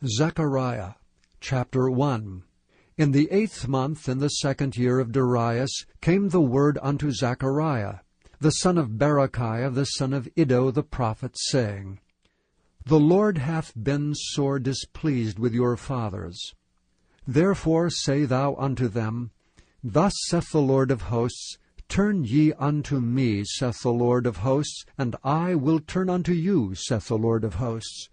Zechariah chapter 1. In the 8th month, in the 2nd year of Darius, came the word unto Zechariah, the son of Berechiah, the son of Iddo the prophet, saying, The Lord hath been sore displeased with your fathers. Therefore say thou unto them, Thus saith the Lord of hosts, Turn ye unto me, saith the Lord of hosts, and I will turn unto you, saith the Lord of hosts.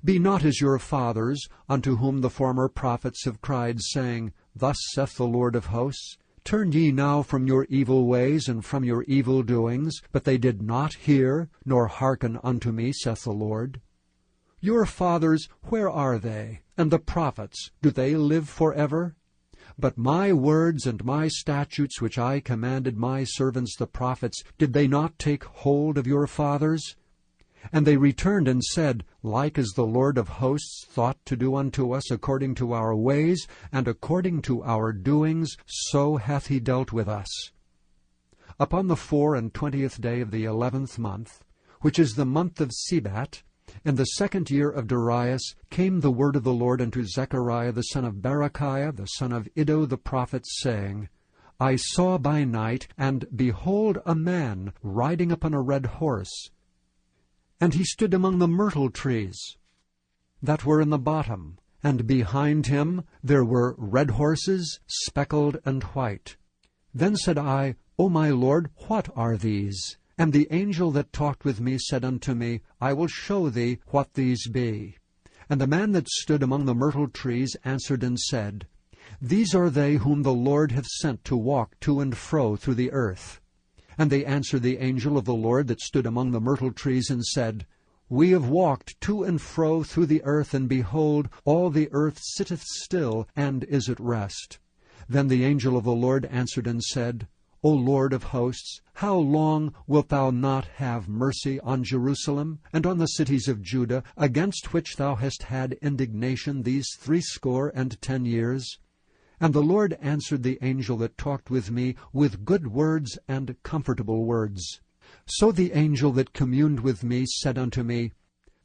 Be not as your fathers, unto whom the former prophets have cried, saying, Thus saith the Lord of hosts, Turn ye now from your evil ways and from your evil doings, but they did not hear, nor hearken unto me, saith the Lord. Your fathers, where are they? And the prophets, do they live forever? But my words and my statutes which I commanded my servants the prophets, did they not take hold of your fathers? And they returned and said, Like as the Lord of hosts thought to do unto us according to our ways, and according to our doings, so hath he dealt with us. Upon the 24th day of the 11th month, which is the month of Sebat, in the 2nd year of Darius, came the word of the Lord unto Zechariah the son of Berechiah, the son of Iddo the prophet, saying, I saw by night, and behold a man riding upon a red horse. And he stood among the myrtle trees that were in the bottom, and behind him there were red horses, speckled and white. Then said I, O my Lord, what are these? And the angel that talked with me said unto me, I will show thee what these be. And the man that stood among the myrtle trees answered and said, These are they whom the Lord hath sent to walk to and fro through the earth. And they answered the angel of the Lord that stood among the myrtle trees, and said, We have walked to and fro through the earth, and behold, all the earth sitteth still, and is at rest. Then the angel of the Lord answered and said, O Lord of hosts, how long wilt thou not have mercy on Jerusalem, and on the cities of Judah, against which thou hast had indignation these 70 years? And the Lord answered the angel that talked with me with good words and comfortable words. So the angel that communed with me said unto me,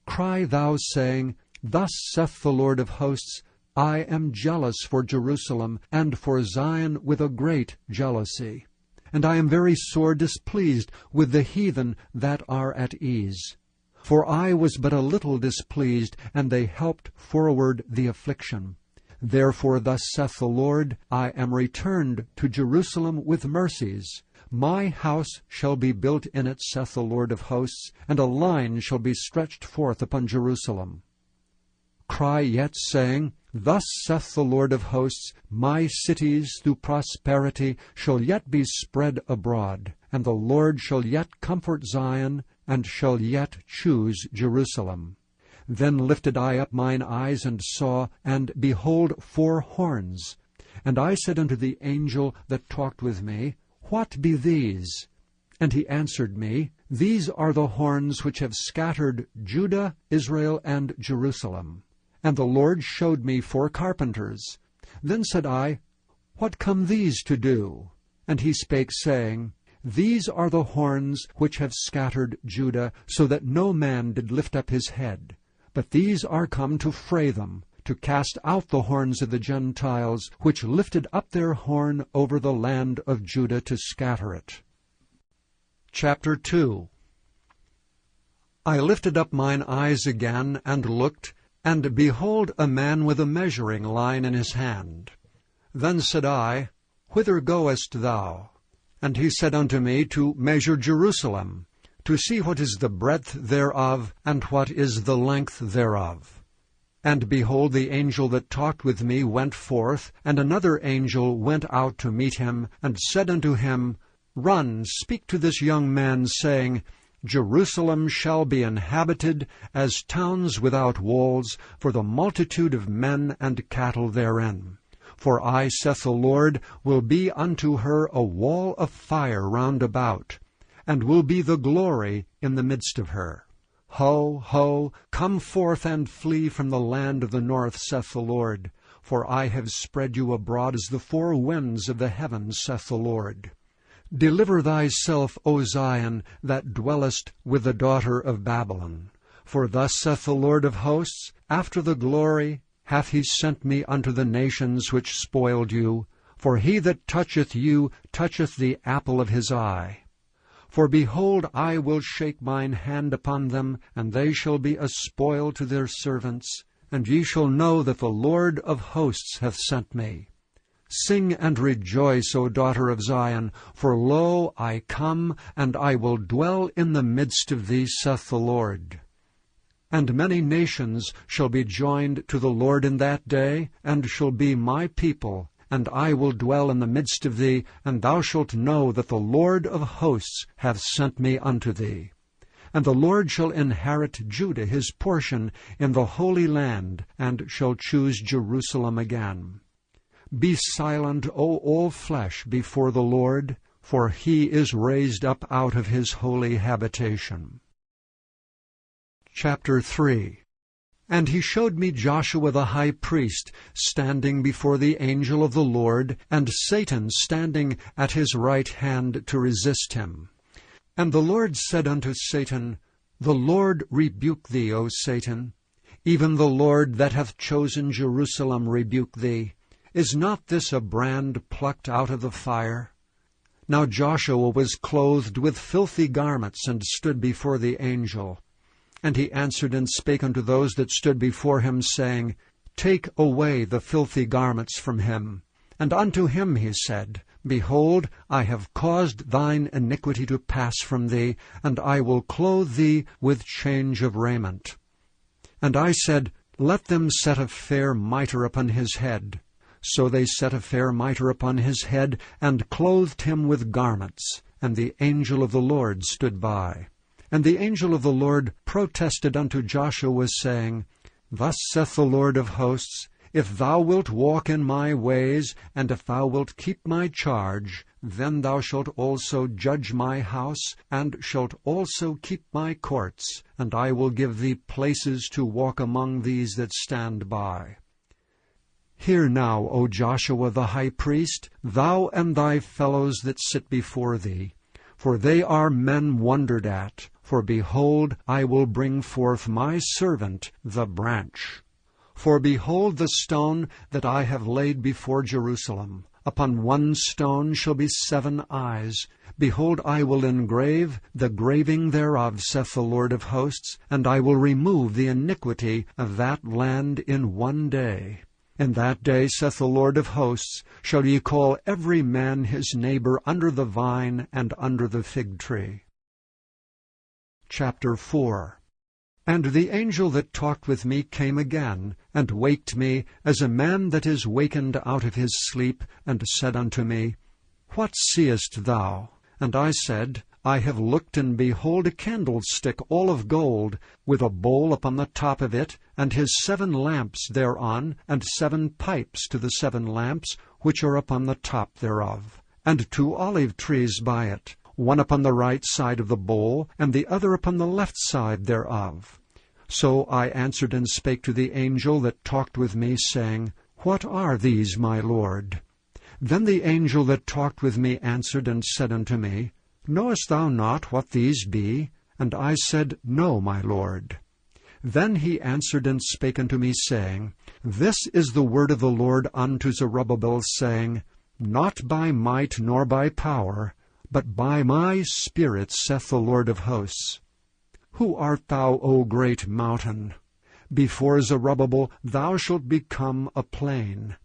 Cry thou, saying, Thus saith the Lord of hosts, I am jealous for Jerusalem, and for Zion with a great jealousy. And I am very sore displeased with the heathen that are at ease. For I was but a little displeased, and they helped forward the affliction. Therefore thus saith the Lord, I am returned to Jerusalem with mercies. My house shall be built in it, saith the Lord of hosts, and a line shall be stretched forth upon Jerusalem. Cry yet, saying, Thus saith the Lord of hosts, My cities through prosperity shall yet be spread abroad, and the Lord shall yet comfort Zion, and shall yet choose Jerusalem. Then lifted I up mine eyes, and saw, and behold 4 horns. And I said unto the angel that talked with me, What be these? And he answered me, These are the horns which have scattered Judah, Israel, and Jerusalem. And the Lord showed me 4 carpenters. Then said I, What come these to do? And he spake, saying, These are the horns which have scattered Judah, so that no man did lift up his head. But these are come to fray them, to cast out the horns of the Gentiles, which lifted up their horn over the land of Judah to scatter it. Chapter 2. I lifted up mine eyes again, and looked, and behold a man with a measuring line in his hand. Then said I, Whither goest thou? And he said unto me, To measure Jerusalem, to see what is the breadth thereof, and what is the length thereof. And behold, the angel that talked with me went forth, and another angel went out to meet him, and said unto him, Run, speak to this young man, saying, Jerusalem shall be inhabited as towns without walls, for the multitude of men and cattle therein. For I, saith the Lord, will be unto her a wall of fire round about, and will be the glory in the midst of her. Ho, ho, come forth and flee from the land of the north, saith the Lord. For I have spread you abroad as the 4 winds of the heavens, saith the Lord. Deliver thyself, O Zion, that dwellest with the daughter of Babylon. For thus saith the Lord of hosts, After the glory, hath he sent me unto the nations which spoiled you. For he that toucheth you toucheth the apple of his eye. For behold, I will shake mine hand upon them, and they shall be a spoil to their servants. And ye shall know that the Lord of hosts hath sent me. Sing and rejoice, O daughter of Zion, for lo, I come, and I will dwell in the midst of thee, saith the Lord. And many nations shall be joined to the Lord in that day, and shall be my people, and I will dwell in the midst of thee, and thou shalt know that the Lord of hosts hath sent me unto thee. And the Lord shall inherit Judah his portion in the Holy Land, and shall choose Jerusalem again. Be silent, O all flesh, before the Lord, for he is raised up out of his holy habitation. Chapter 3. And he showed me Joshua the high priest standing before the angel of the Lord, and Satan standing at his right hand to resist him. And the Lord said unto Satan, The Lord rebuke thee, O Satan. Even the Lord that hath chosen Jerusalem rebuke thee. Is not this a brand plucked out of the fire? Now Joshua was clothed with filthy garments, and stood before the angel. And he answered and spake unto those that stood before him, saying, Take away the filthy garments from him. And unto him he said, Behold, I have caused thine iniquity to pass from thee, and I will clothe thee with change of raiment. And I said, Let them set a fair mitre upon his head. So they set a fair mitre upon his head, and clothed him with garments. And the angel of the Lord stood by. And the angel of the Lord protested unto Joshua, saying, Thus saith the Lord of hosts, If thou wilt walk in my ways, and if thou wilt keep my charge, then thou shalt also judge my house, and shalt also keep my courts, and I will give thee places to walk among these that stand by. Hear now, O Joshua the high priest, thou and thy fellows that sit before thee, for they are men wondered at. For behold, I will bring forth my servant, the branch. For behold the stone that I have laid before Jerusalem. Upon one stone shall be 7 eyes. Behold, I will engrave the graving thereof, saith the Lord of hosts, and I will remove the iniquity of that land in one day. In that day, saith the Lord of hosts, shall ye call every man his neighbor under the vine and under the fig tree. Chapter 4. And the angel that talked with me came again, and waked me, as a man that is wakened out of his sleep, and said unto me, What seest thou? And I said, I have looked, and behold a candlestick all of gold, with a bowl upon the top of it, and his 7 lamps thereon, and 7 pipes to the 7 lamps, which are upon the top thereof, and 2 olive trees by it, one upon the right side of the bowl, and the other upon the left side thereof. So I answered and spake to the angel that talked with me, saying, What are these, my Lord? Then the angel that talked with me answered and said unto me, Knowest thou not what these be? And I said, No, my Lord. Then he answered and spake unto me, saying, This is the word of the Lord unto Zerubbabel, saying, Not by might nor by power, but by my Spirit, saith the Lord of hosts. Who art thou, O great mountain? Before Zerubbabel thou shalt become a plain.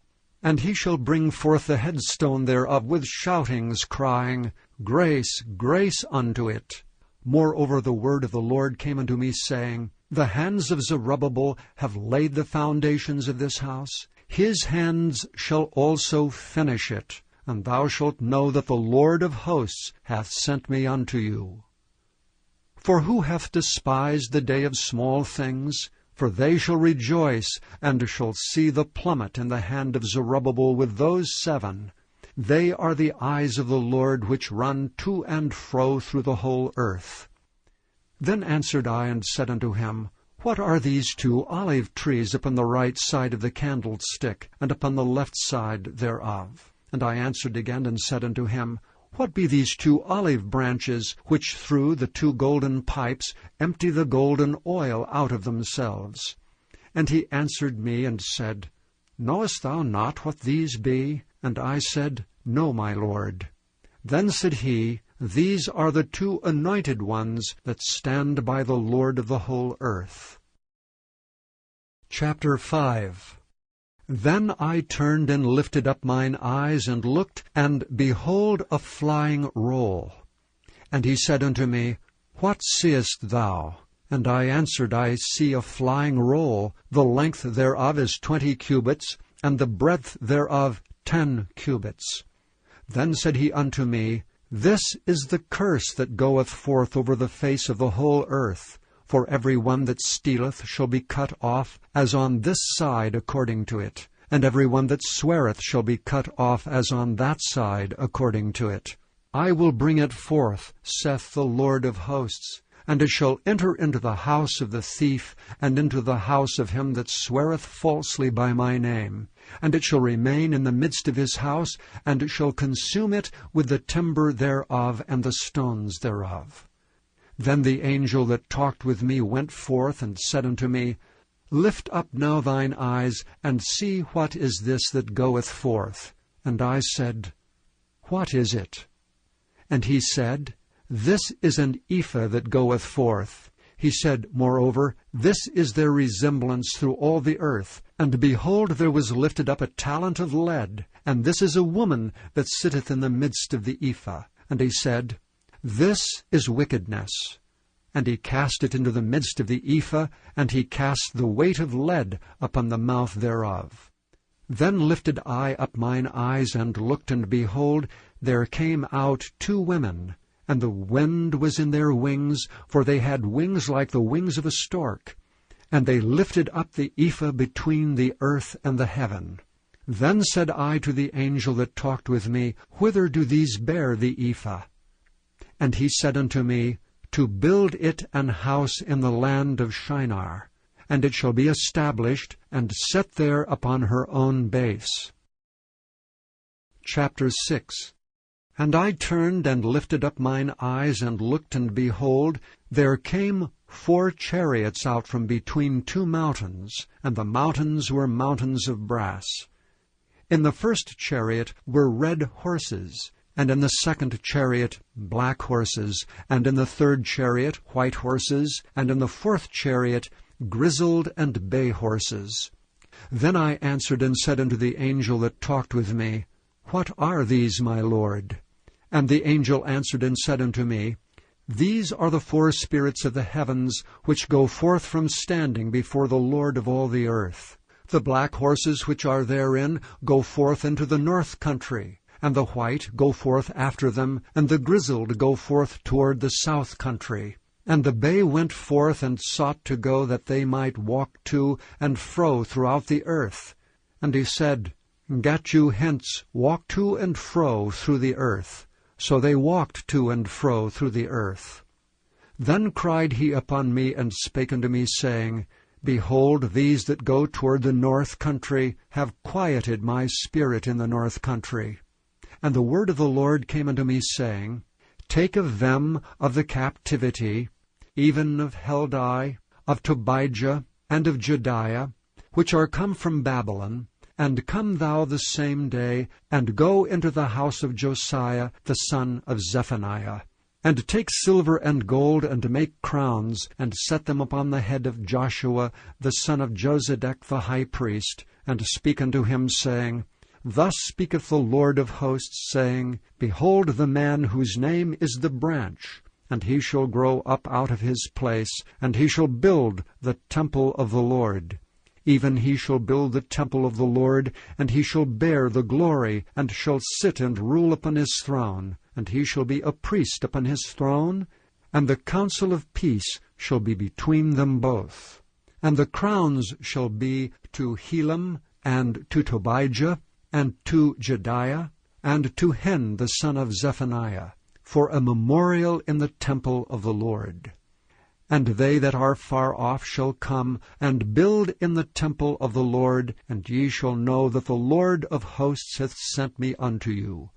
And he shall bring forth the headstone thereof with shoutings, crying, Grace, grace unto it. Moreover the word of the Lord came unto me, saying, The hands of Zerubbabel have laid the foundations of this house. His hands shall also finish it. And thou shalt know that the Lord of hosts hath sent me unto you. For who hath despised the day of small things? For they shall rejoice, and shall see the plummet in the hand of Zerubbabel with those 7. They are the eyes of the Lord, which run to and fro through the whole earth. Then answered I and said unto him, What are these 2 olive trees upon the right side of the candlestick, and upon the left side thereof? And I answered again and said unto him, What be these 2 olive branches, which through the 2 golden pipes empty the golden oil out of themselves? And he answered me and said, Knowest thou not what these be? And I said, No, my Lord. Then said he, These are the 2 anointed ones that stand by the Lord of the whole earth. Chapter 5. Then I turned and lifted up mine eyes, and looked, and behold a flying roll. And he said unto me, What seest thou? And I answered, I see a flying roll. The length thereof is 20 cubits, and the breadth thereof 10 cubits. Then said he unto me, This is the curse that goeth forth over the face of the whole earth. For every one that stealeth shall be cut off, as on this side according to it. And every one that sweareth shall be cut off, as on that side according to it. I will bring it forth, saith the Lord of hosts, and it shall enter into the house of the thief, and into the house of him that sweareth falsely by my name. And it shall remain in the midst of his house, and it shall consume it with the timber thereof and the stones thereof. Then the angel that talked with me went forth, and said unto me, Lift up now thine eyes, and see what is this that goeth forth. And I said, What is it? And he said, This is an ephah that goeth forth. He said, Moreover, this is their resemblance through all the earth. And behold, there was lifted up a talent of lead, and this is a woman that sitteth in the midst of the ephah. And he said, This is wickedness. And he cast it into the midst of the ephah, and he cast the weight of lead upon the mouth thereof. Then lifted I up mine eyes, and looked, and behold, there came out 2 women, and the wind was in their wings, for they had wings like the wings of a stork. And they lifted up the ephah between the earth and the heaven. Then said I to the angel that talked with me, Whither do these bear the ephah? And he said unto me, To build it an house in the land of Shinar, and it shall be established, and set there upon her own base. Chapter 6. And I turned and lifted up mine eyes, and looked, and behold, there came 4 chariots out from between 2 mountains, and the mountains were mountains of brass. In the first chariot were red horses, and in the second chariot black horses, and in the third chariot white horses, and in the fourth chariot grizzled and bay horses. Then I answered and said unto the angel that talked with me, What are these, my Lord? And the angel answered and said unto me, These are the 4 spirits of the heavens, which go forth from standing before the Lord of all the earth. The black horses which are therein go forth into the north country, and the white go forth after them, and the grizzled go forth toward the south country. And the bay went forth and sought to go, that they might walk to and fro throughout the earth. And he said, Get you hence, walk to and fro through the earth. So they walked to and fro through the earth. Then cried he upon me, and spake unto me, saying, Behold, these that go toward the north country have quieted my spirit in the north country. And the word of the Lord came unto me, saying, Take of them of the captivity, even of Heldai, of Tobijah, and of Jediah, which are come from Babylon, and come thou the same day, and go into the house of Josiah the son of Zephaniah. And take silver and gold, and make crowns, and set them upon the head of Joshua the son of Josedech the high priest, and speak unto him, saying, Thus speaketh the Lord of hosts, saying, Behold, the man whose name is the branch, and he shall grow up out of his place, and he shall build the temple of the Lord. Even he shall build the temple of the Lord, and he shall bear the glory, and shall sit and rule upon his throne, and he shall be a priest upon his throne, and the counsel of peace shall be between them both. And the crowns shall be to Helam, and to Tobijah, and to Jediah, and to Hen the son of Zephaniah, for a memorial in the temple of the Lord. And they that are far off shall come, and build in the temple of the Lord, and ye shall know that the Lord of hosts hath sent me unto you.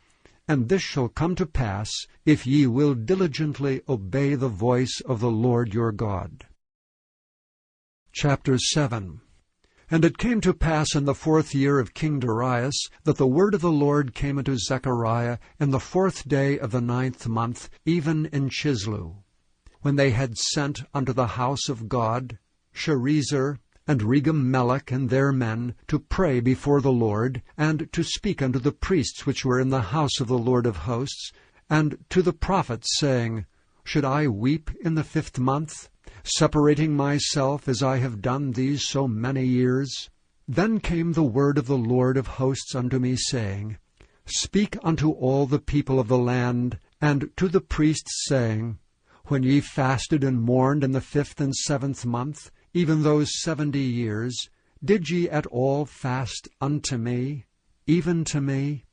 And this shall come to pass, if ye will diligently obey the voice of the Lord your God. Chapter 7. And it came to pass in the 4th year of King Darius, that the word of the Lord came unto Zechariah in the 4th day of the 9th month, even in Chislu, when they had sent unto the house of God Sherezer and Regem-melech and their men to pray before the Lord, and to speak unto the priests which were in the house of the Lord of hosts, and to the prophets, saying, Should I weep in the 5th month, separating myself as I have done these so many years? Then came the word of the Lord of hosts unto me, saying, Speak unto all the people of the land, and to the priests, saying, When ye fasted and mourned in the 5th and 7th month, even those 70 years, did ye at all fast unto me, even to me?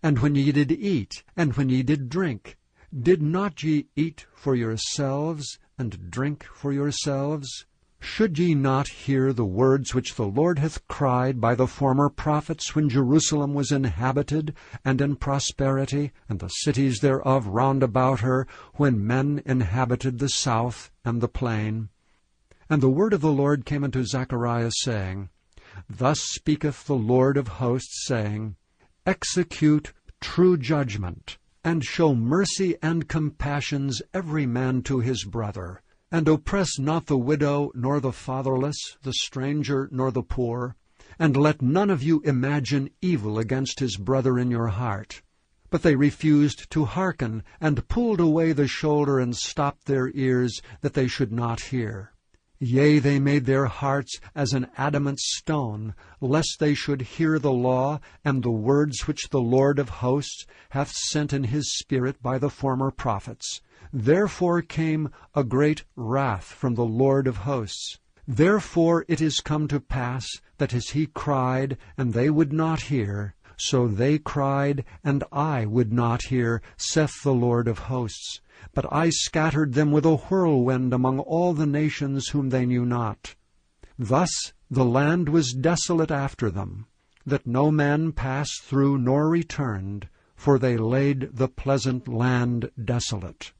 And when ye did eat, and when ye did drink, did not ye eat for yourselves, and drink for yourselves? Should ye not hear the words which the Lord hath cried by the former prophets, when Jerusalem was inhabited, and in prosperity, and the cities thereof round about her, when men inhabited the south and the plain? And the word of the Lord came unto Zechariah, saying, Thus speaketh the Lord of hosts, saying, Execute true judgment, and show mercy and compassions every man to his brother, and oppress not the widow, nor the fatherless, the stranger, nor the poor, and let none of you imagine evil against his brother in your heart. But they refused to hearken, and pulled away the shoulder, and stopped their ears, that they should not hear. Yea, they made their hearts as an adamant stone, lest they should hear the law and the words which the Lord of hosts hath sent in his Spirit by the former prophets. Therefore came a great wrath from the Lord of hosts. Therefore it is come to pass, that as he cried, and they would not hear, so they cried, and I would not hear, saith the Lord of hosts. But I scattered them with a whirlwind among all the nations whom they knew not. Thus the land was desolate after them, that no man passed through nor returned, for they laid the pleasant land desolate.